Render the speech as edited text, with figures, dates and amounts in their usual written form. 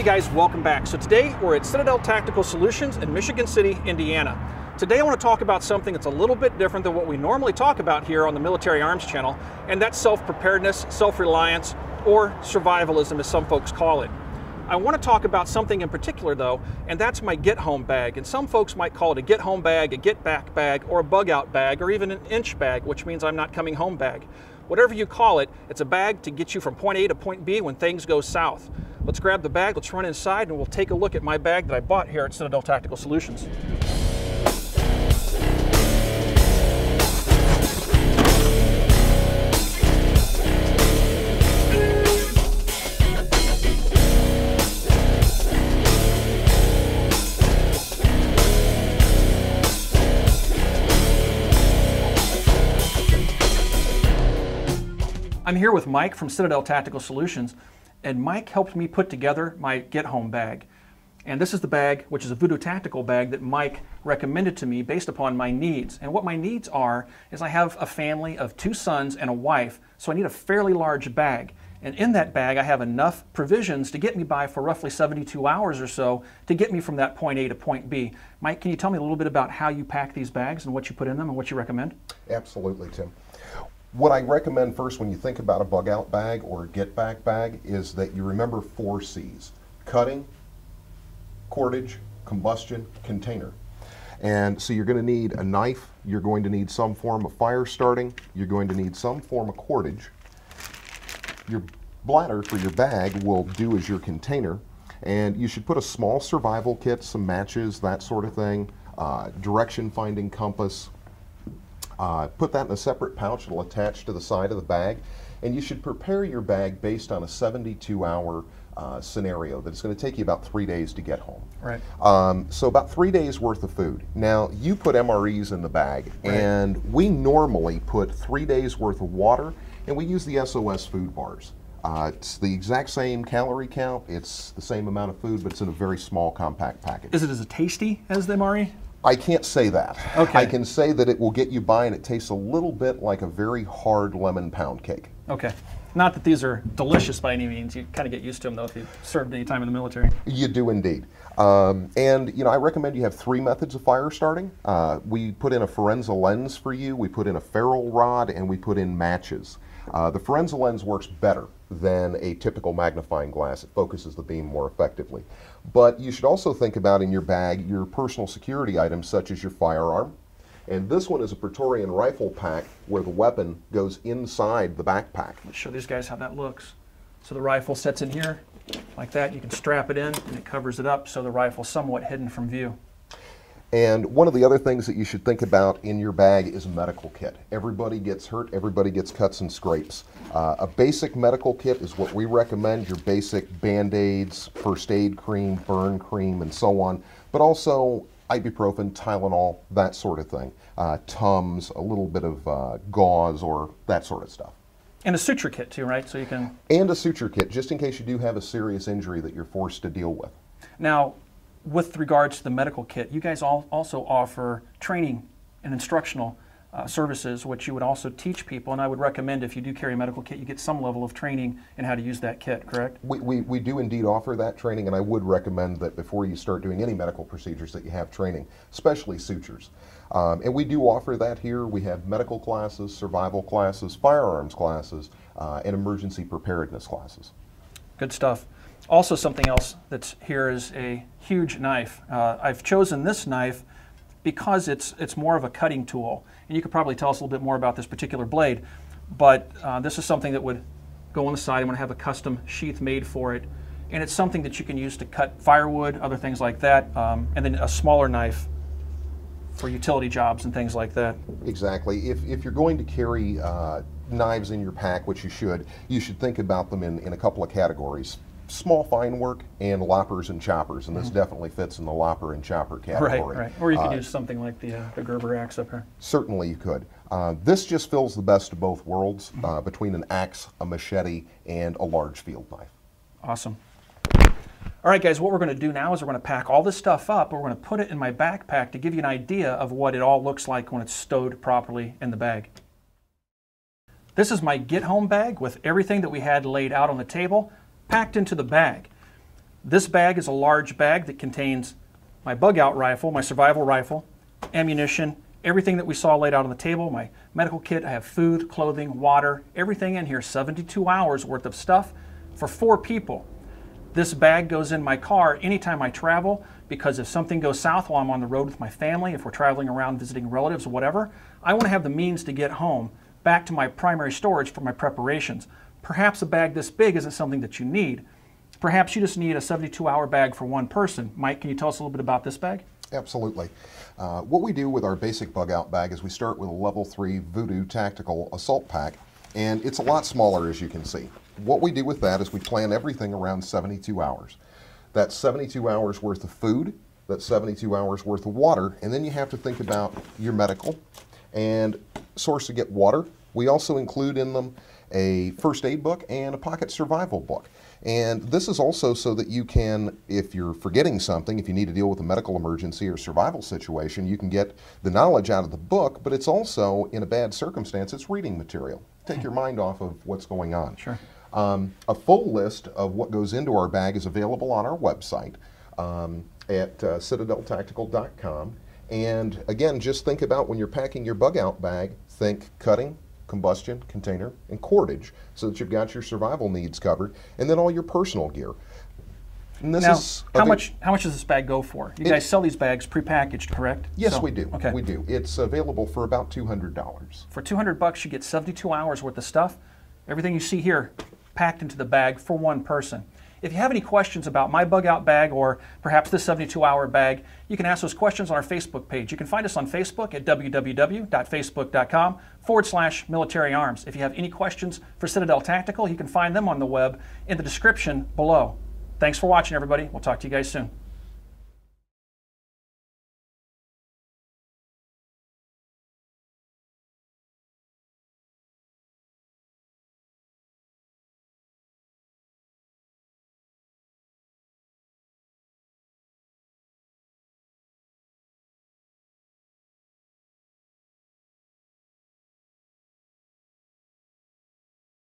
Hey guys, welcome back. So today we're at Citadel Tactical Solutions in Michigan City, Indiana. Today I want to talk about something that's a little bit different than what we normally talk about here on the Military Arms channel, and that's self-preparedness, self-reliance, or survivalism as some folks call it. I want to talk about something in particular though, and that's my get-home bag. And some folks might call it a get-home bag, a get-back bag, or a bug-out bag, or even an inch bag, which means I'm not coming home bag. Whatever you call it, it's a bag to get you from point A to point B when things go south. Let's grab the bag, let's run inside, and we'll take a look at my bag that I bought here at Citadel Tactical Solutions. I'm here with Mike from Citadel Tactical Solutions, and Mike helped me put together my get-home bag. And this is the bag, which is a Voodoo tactical bag that Mike recommended to me based upon my needs. And what my needs are is I have a family of 2 sons and a wife, so I need a fairly large bag. And in that bag I have enough provisions to get me by for roughly 72 hours or so to get me from that point A to point B. Mike, can you tell me a little bit about how you pack these bags and what you put in them and what you recommend? Absolutely, Tim. What I recommend first when you think about a bug-out bag or a get-back bag is that you remember 4 C's: cutting, cordage, combustion, container. And so you're going to need a knife, you're going to need some form of fire starting, you're going to need some form of cordage. Your bladder for your bag will do as your container, and you should put a small survival kit, some matches, that sort of thing, direction-finding compass. Put that in a separate pouch. It'll attach to the side of the bag, and you should prepare your bag based on a 72-hour scenario that it's going to take you about 3 days to get home. Right. So about 3 days worth of food. Now you put MREs in the bag, right, and we normally put 3 days worth of water, and we use the Sos Food Bars. It's the exact same calorie count, it's the same amount of food, but it's in a very small compact package. Is it as tasty as the MRE? I can't say that. Okay. I can say that it will get you by, and it tastes a little bit like a very hard lemon pound cake. Okay. Not that these are delicious by any means. You kind of get used to them though if you've served any time in the military. You do indeed. And you know, I recommend you have 3 methods of fire starting. We put in a Forenza lens for you, we put in a ferrule rod, and we put in matches. The Forenza lens works better than a typical magnifying glass. It focuses the beam more effectively. But you should also think about in your bag your personal security items such as your firearm. And this one is a Praetorian rifle pack where the weapon goes inside the backpack. Let's show these guys how that looks. So the rifle sits in here like that. You can strap it in and it covers it up so the rifle's somewhat hidden from view. And one of the other things that you should think about in your bag is a medical kit. Everybody gets hurt, everybody gets cuts and scrapes. A basic medical kit is what we recommend, your basic Band-Aids, first aid cream, burn cream, and so on, but also ibuprofen, Tylenol, that sort of thing. Tums, a little bit of gauze or that sort of stuff. And a suture kit too, right? So you can... And a suture kit, just in case you do have a serious injury that you're forced to deal with. Now, with regards to the medical kit, you guys also offer training and instructional services, which you would also teach people, and I would recommend if you do carry a medical kit, you get some level of training in how to use that kit, correct? We do indeed offer that training, and I would recommend that before you start doing any medical procedures that you have training, especially sutures. And we do offer that here. We have medical classes, survival classes, firearms classes, and emergency preparedness classes. Good stuff. Also, something else that's here is a huge knife. I've chosen this knife because it's more of a cutting tool. And you could probably tell us a little bit more about this particular blade, but this is something that would go on the side. I'm going to have a custom sheath made for it. And it's something that you can use to cut firewood, other things like that, and then a smaller knife for utility jobs and things like that. Exactly. If you're going to carry knives in your pack, which you should think about them in a couple of categories. Small fine work and loppers and choppers, and this definitely fits in the lopper and chopper category. Right, right. Or you could use something like the Gerber axe up here. Certainly you could. This just fills the best of both worlds between an axe, a machete, and a large field knife. Awesome. All right, guys, what we're going to do now is we're going to pack all this stuff up, and we're going to put it in my backpack to give you an idea of what it all looks like when it's stowed properly in the bag. This is my get-home bag with everything that we had laid out on the table, packed into the bag. This bag is a large bag that contains my bug out rifle, my survival rifle, ammunition, everything that we saw laid out on the table, my medical kit. I have food, clothing, water, everything in here, 72 hours worth of stuff for 4 people. This bag goes in my car anytime I travel, because if something goes south while I'm on the road with my family, if we're traveling around visiting relatives or whatever, I want to have the means to get home back to my primary storage for my preparations. Perhaps a bag this big isn't something that you need. Perhaps you just need a 72-hour bag for one person. Mike, can you tell us a little bit about this bag? Absolutely. What we do with our basic bug out bag is we start with a level 3 Voodoo tactical assault pack, and it's a lot smaller, as you can see. What we do with that is we plan everything around 72 hours. That's 72 hours worth of food, that's 72 hours worth of water, and then you have to think about your medical and source to get water. We also include in them a first aid book and a pocket survival book. And this is also so that you can, if you're forgetting something, if you need to deal with a medical emergency or survival situation, you can get the knowledge out of the book, but it's also, in a bad circumstance, it's reading material. Take your mind off of what's going on. Sure. A full list of what goes into our bag is available on our website at citadeltactical.com. And again, just think about when you're packing your bug out bag, think cutting, combustion, container, and cordage, so that you've got your survival needs covered, and then all your personal gear. And this is how much does this bag go for? You guys sell these bags prepackaged, correct? Yes, we do. Okay. We do. It's available for about $200. For $200, you get 72 hours worth of stuff. Everything you see here packed into the bag for one person. If you have any questions about my bug out bag or perhaps this 72-hour bag, you can ask those questions on our Facebook page. You can find us on Facebook at www.facebook.com/military arms. If you have any questions for Citadel Tactical, you can find them on the web in the description below. Thanks for watching, everybody. We'll talk to you guys soon.